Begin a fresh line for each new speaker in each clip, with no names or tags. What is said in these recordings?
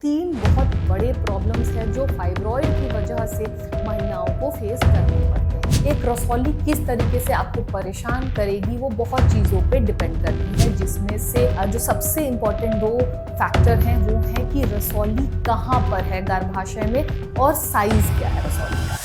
तीन बहुत बड़े प्रॉब्लम्स हैं जो फाइब्रॉइड की वजह से महिलाओं को फेस करने पड़ते हैं। एक रसौली किस तरीके से आपको परेशान करेगी वो बहुत चीज़ों पे डिपेंड करती है, जिसमें से जो सबसे इम्पोर्टेंट दो फैक्टर हैं वो है कि रसौली कहाँ पर है गर्भाशय में और साइज क्या है रसौली का।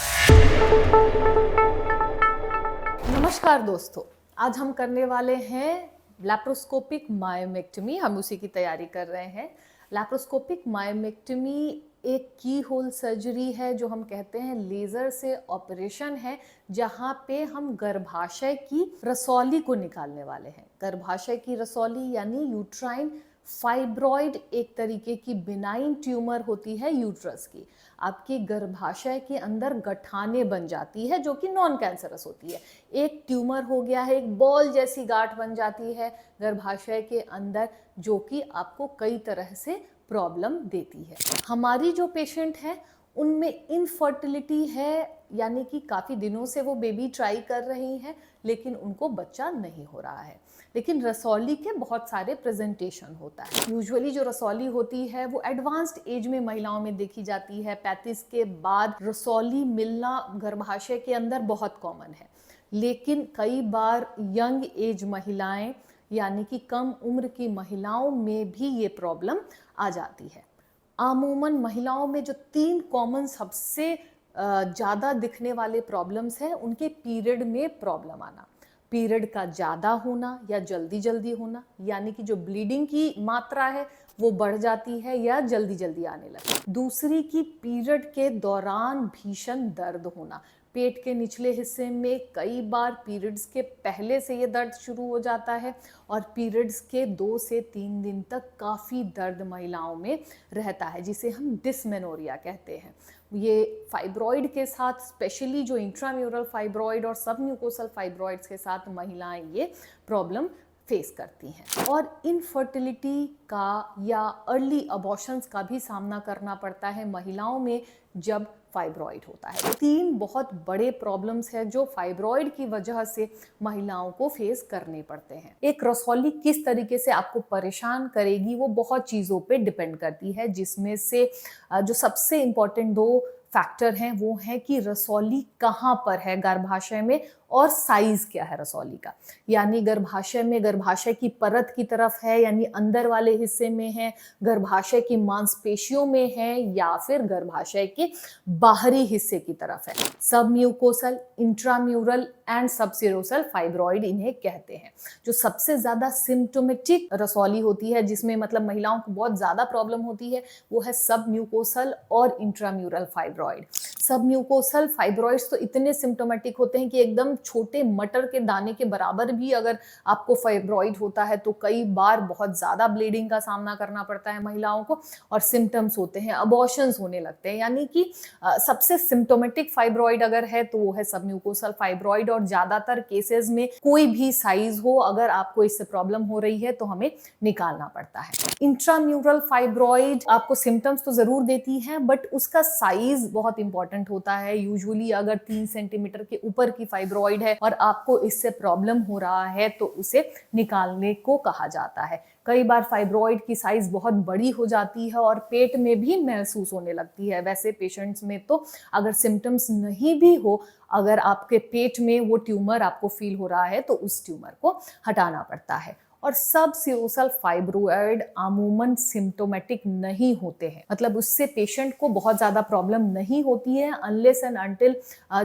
नमस्कार दोस्तों, आज हम करने वाले हैं लैप्रोस्कोपिक मायोमेक्टमी। हम उसी की तैयारी कर रहे हैं। लैप्रोस्कोपिक मायोमेक्टमी एक की होल सर्जरी है जो हम कहते हैं लेज़र से ऑपरेशन है, जहाँ पे हम गर्भाशय की रसौली को निकालने वाले हैं। गर्भाशय की रसौली यानी यूट्राइन फाइब्रॉइड एक तरीके की बिनाइन ट्यूमर होती है यूट्रस की। आपके गर्भाशय के अंदर गठाने बन जाती है जो कि नॉन कैंसरस होती है। एक ट्यूमर हो गया है, एक बॉल जैसी गांठ बन जाती है गर्भाशय के अंदर, जो कि आपको कई तरह से प्रॉब्लम देती है। हमारी जो पेशेंट है उनमें इनफर्टिलिटी है, यानी कि काफ़ी दिनों से वो बेबी ट्राई कर रही हैं लेकिन उनको बच्चा नहीं हो रहा है। लेकिन रसौली के बहुत सारे प्रेजेंटेशन होता है। यूजुअली जो रसौली होती है वो एडवांस्ड एज में महिलाओं में देखी जाती है। 35 के बाद रसौली मिलना गर्भाशय के अंदर बहुत कॉमन है, लेकिन कई बार यंग एज महिलाएं यानी कि कम उम्र की महिलाओं में भी ये प्रॉब्लम आ जाती है। आमूमन महिलाओं में जो तीन कॉमन सबसे ज़्यादा दिखने वाले प्रॉब्लम्स हैं, उनके पीरियड में प्रॉब्लम आना, पीरियड का ज़्यादा होना या जल्दी जल्दी होना, यानी कि जो ब्लीडिंग की मात्रा है वो बढ़ जाती है या जल्दी जल्दी आने लगती। दूसरी की पीरियड के दौरान भीषण दर्द होना, पेट के निचले हिस्से में कई बार पीरियड्स के पहले से ये दर्द शुरू हो जाता है और पीरियड्स के 2 से 3 दिन तक काफ़ी दर्द महिलाओं में रहता है, जिसे हम डिस्मेनोरिया कहते हैं। ये फाइब्रॉइड के साथ, स्पेशली जो इंट्राम्यूरल फाइब्रॉइड और सबम्यूकोसल फाइब्रॉइड्स के साथ महिलाएं ये प्रॉब्लम फेस करती हैं। और इनफर्टिलिटी का या अर्ली अबॉर्शंस का भी सामना करना पड़ता है महिलाओं में जब फाइब्रॉइड होता है। तीन बहुत बड़े प्रॉब्लम्स हैं जो फाइब्रॉइड की वजह से महिलाओं को फेस करने पड़ते हैं। एक रसौली किस तरीके से आपको परेशान करेगी वो बहुत चीज़ों पे डिपेंड करती है, जिसमें से जो सबसे इम्पोर्टेंट दो फैक्टर हैं वो है कि रसौली कहाँ पर है गर्भाशय में और साइज क्या है रसौली का। यानी गर्भाशय में गर्भाशय की परत की तरफ है, यानी अंदर वाले हिस्से में है, गर्भाशय की मांसपेशियों में है, या फिर गर्भाशय के बाहरी हिस्से की तरफ है। सबम्यूकोसल, इंट्राम्यूरल एंड सबसिरोसल फाइब्रॉइड इन्हें कहते हैं। जो सबसे ज्यादा सिम्टोमेटिक रसौली होती है, जिसमें मतलब महिलाओं को बहुत ज्यादा प्रॉब्लम होती है, वो है सबम्यूकोसल और इंट्राम्यूरल फाइब्रॉइड। सबम्यूकोसल फाइब्रॉइड्स तो इतने सिम्टोमेटिक होते हैं कि एकदम छोटे मटर के दाने के बराबर भी अगर आपको फाइब्रॉइड होता है तो कई बार बहुत ज़्यादा ब्लीडिंग का सामना करना पड़ता है महिलाओं को, और सिम्टम्स होते हैं, अबॉर्शंस होने लगते हैं। यानी कि सबसे सिम्टोमेटिक फाइब्रॉइड अगर है तो वो है सबम्यूकोसल फाइब्रॉइड, और ज़्यादातर केसेस में कोई भी साइज हो, अगर आपको इससे प्रॉब्लम हो रही है तो हमें निकालना पड़ता है। इंट्राम्यूरल फाइब्रॉइड आपको सिम्टम्स तो ज़रूर देती है, बट उसका साइज बहुत इंपॉर्टेंट होता है। यूजुअली अगर 3 सेंटीमीटर के ऊपर की फाइब्रॉइड है और आपको इससे प्रॉब्लम हो रहा है तो उसे निकालने को कहा जाता है। कई बार फाइब्रॉइड की साइज बहुत बड़ी हो जाती है और पेट में भी महसूस होने लगती है। वैसे पेशेंट्स में तो अगर सिम्टम्स नहीं भी हो, अगर आपके पेट में वो ट्यूमर आपको फील हो रहा है तो उस ट्यूमर को हटाना पड़ता है। और सबसिरोसल फाइब्रॉइड अमूमन सिम्टोमेटिक नहीं होते हैं, मतलब उससे पेशेंट को बहुत ज़्यादा प्रॉब्लम नहीं होती है अनलेस एंड अनटिल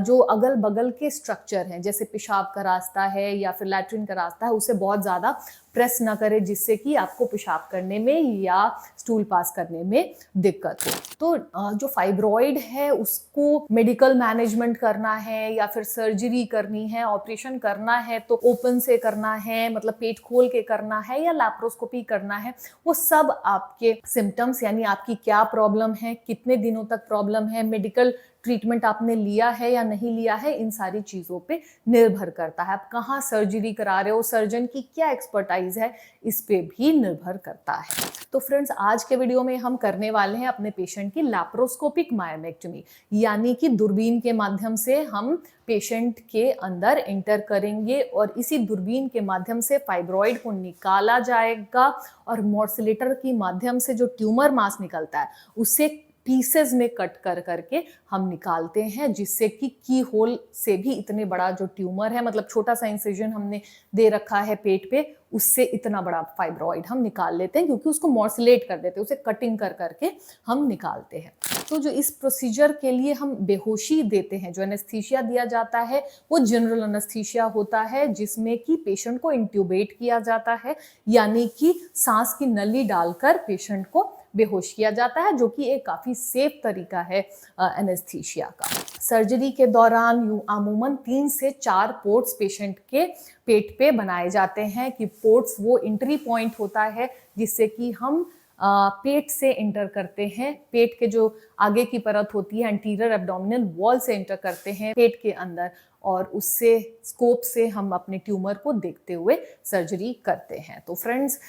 जो अगल बगल के स्ट्रक्चर हैं, जैसे पेशाब का रास्ता है या फिर लैट्रिन का रास्ता है, उसे बहुत ज़्यादा प्रेस ना करे, जिससे कि आपको पेशाब करने में या स्टूल पास करने में दिक्कत हो। तो जो फाइब्रॉइड है उसको मेडिकल मैनेजमेंट करना है या फिर सर्जरी करनी है, ऑपरेशन करना है तो ओपन से करना है, मतलब पेट खोल के करना है, या लैप्रोस्कोपी करना है, वो सब आपके सिम्टम्स यानी आपकी क्या प्रॉब्लम है, कितने दिनों तक प्रॉब्लम है, मेडिकल ट्रीटमेंट आपने लिया है या नहीं लिया है, इन सारी चीज़ों पे निर्भर करता है। आप कहाँ सर्जरी करा रहे हो, सर्जन की क्या एक्सपर्टाइज है, इस पे भी निर्भर करता है। तो फ्रेंड्स, आज के वीडियो में हम करने वाले हैं अपने पेशेंट की लैप्रोस्कोपिक मायोमेक्टमी, यानी कि दूरबीन के माध्यम से हम पेशेंट के अंदर एंटर करेंगे और इसी दूरबीन के माध्यम से फाइब्रॉइड को निकाला जाएगा और मॉर्सिलेटर की माध्यम से जो ट्यूमर मास निकलता है उससे पीसेस में कट कर करके हम निकालते हैं, जिससे कि की होल से भी इतने बड़ा जो ट्यूमर है, मतलब छोटा सा इंसिजन हमने दे रखा है पेट पे, उससे इतना बड़ा फाइब्रॉइड हम निकाल लेते हैं, क्योंकि उसको मॉर्सिलेट कर देते हैं, उसे कटिंग कर करके हम निकालते हैं। तो जो इस प्रोसीजर के लिए हम बेहोशी देते हैं, जो एनेस्थीसिया दिया जाता है वो जनरल एनेस्थीसिया होता है, जिसमें कि पेशेंट को इंट्यूबेट किया जाता है, यानी कि सांस की नली डालकर पेशेंट को बेहोश किया जाता है, जो कि एक काफ़ी सेफ तरीका है एनेस्थीसिया का। सर्जरी के दौरान अमूमन 3 से 4 पोर्ट्स पेशेंट के पेट पे बनाए जाते हैं, कि पोर्ट्स वो एंट्री पॉइंट होता है जिससे कि हम पेट से एंटर करते हैं, पेट के जो आगे की परत होती है एंटीरियर एब्डोमिनल वॉल से एंटर करते हैं पेट के अंदर, और उससे स्कोप से हम अपने ट्यूमर को देखते हुए सर्जरी करते हैं। तो फ्रेंड्स,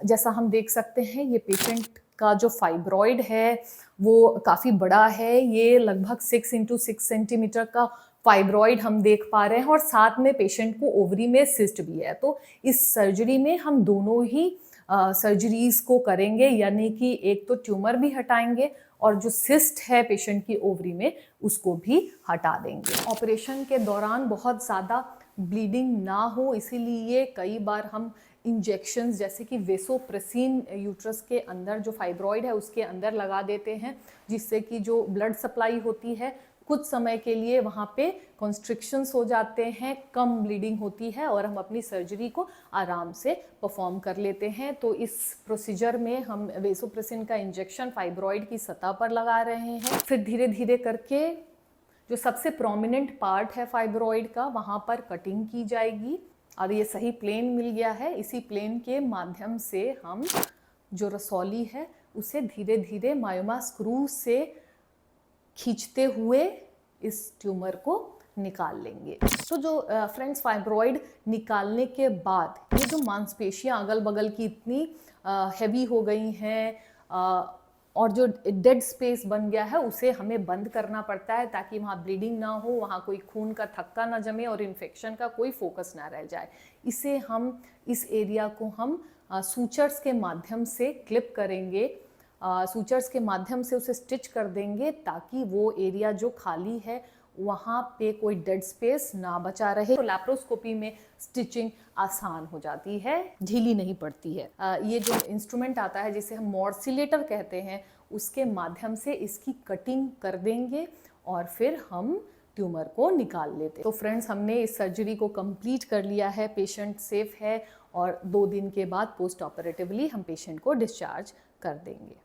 जैसा हम देख सकते हैं, ये पेशेंट का जो फाइब्रॉइड है वो काफ़ी बड़ा है, ये लगभग 6 × 6 सेंटीमीटर का फाइब्रॉइड हम देख पा रहे हैं, और साथ में पेशेंट को ओवरी में सिस्ट भी है। तो इस सर्जरी में हम दोनों ही सर्जरीज को करेंगे, यानी कि एक तो ट्यूमर भी हटाएंगे और जो सिस्ट है पेशेंट की ओवरी में उसको भी हटा देंगे। ऑपरेशन के दौरान बहुत ज़्यादा ब्लीडिंग ना हो, इसीलिए कई बार हम इंजेक्शंस जैसे कि वेसोप्रेसिन यूट्रस के अंदर जो फाइब्रॉइड है उसके अंदर लगा देते हैं, जिससे कि जो ब्लड सप्लाई होती है कुछ समय के लिए वहाँ पे कॉन्स्ट्रिक्शंस हो जाते हैं, कम ब्लीडिंग होती है और हम अपनी सर्जरी को आराम से परफॉर्म कर लेते हैं। तो इस प्रोसीजर में हम वेसोप्रेसिन का इंजेक्शन फाइब्रॉइड की सतह पर लगा रहे हैं। फिर धीरे धीरे करके जो सबसे प्रोमिनेंट पार्ट है फाइब्रॉइड का, वहाँ पर कटिंग की जाएगी। और ये सही प्लेन मिल गया है, इसी प्लेन के माध्यम से हम जो रसौली है उसे धीरे धीरे मायोमा स्क्रू से खींचते हुए इस ट्यूमर को निकाल लेंगे। तो जो फ्रेंड्स, फाइब्रॉइड निकालने के बाद ये जो मांसपेशियां अगल बगल की इतनी हैवी हो गई हैं और जो डेड स्पेस बन गया है उसे हमें बंद करना पड़ता है, ताकि वहाँ ब्लीडिंग ना हो, वहाँ कोई खून का थक्का ना जमे और इन्फेक्शन का कोई फोकस ना रह जाए। इस एरिया को हम सूचर्स के माध्यम से क्लिप करेंगे, सूचर्स के माध्यम से उसे स्टिच कर देंगे, ताकि वो एरिया जो खाली है वहाँ पे कोई डेड स्पेस ना बचा रहे। तो लैप्रोस्कोपी में स्टिचिंग आसान हो जाती है, ढीली नहीं पड़ती है। ये जो इंस्ट्रूमेंट आता है जिसे हम मॉर्सिलेटर कहते हैं, उसके माध्यम से इसकी कटिंग कर देंगे और फिर हम ट्यूमर को निकाल लेते। तो फ्रेंड्स, हमने इस सर्जरी को कंप्लीट कर लिया है, पेशेंट सेफ है और 2 दिन के बाद पोस्ट ऑपरेटिवली हम पेशेंट को डिस्चार्ज कर देंगे।